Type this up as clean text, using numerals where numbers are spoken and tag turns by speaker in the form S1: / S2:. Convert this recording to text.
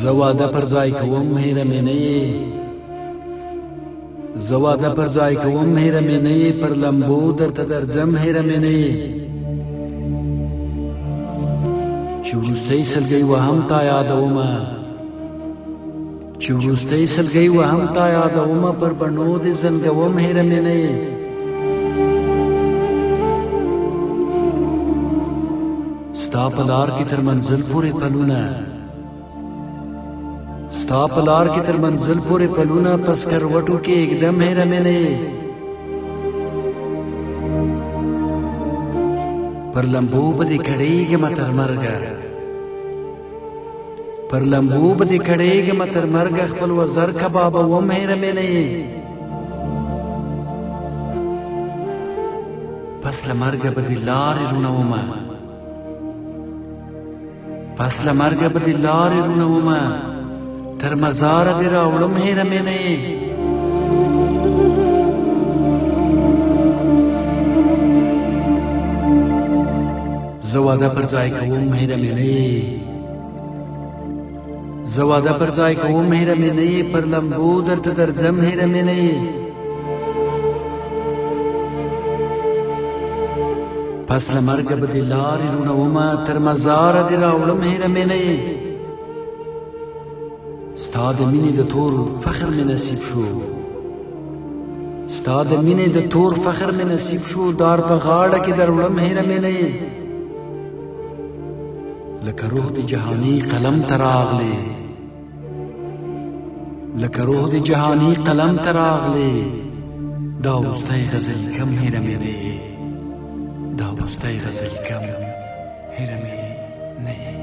S1: زه واده پر ځای کوم هیره مې نه یې زه واده پر ځای کوم هیره مې نه یې پر لمبو درته درځم هیره مې نه یې چې وروستی سلګۍ وهم تا یادومه چې وروستی سلګۍ وهم تا یادومه پر بڼو دې زنګوم هیره مې نه یې ستا په لار کې تر منزل پورې پلونه ستا په لار کې تر منزل پورې پلونه پس کروټو کې एकदम هیره مې نه یې پر لمبو به دې کړېږم تر مرګه پر لمبو به دې کړېږم تر مرګه خپل وزر کبابوم هیره مې نه یې پس له مرګه به دې لارې روڼومه پس له مرګه به دې لارې روڼومه تر مزاره دې راوړم هیره مې نه یې زه واده پر ځای کوم هیره مې نه یې زه واده پر ځای کوم هیره مې نه یې پر لمبو درته درځم هیره مې نه یې پس له مرګه به دې لارې روڼومه تر مزاره دې راوړم هیره مې نه یې ستا د مینې د تور فخر مې نصیب شو ستا د مینې د تور فخر مې نصیب شو دار په غاړه کې دروړم هیره مې نه یې لکه روح د جهاني قلم ته راغلې لکه روح د جهاني قلم ته راغلې دا وروستی غزل کم هیره مې نه یې دا وروستی غزل کم هیره مې نه یې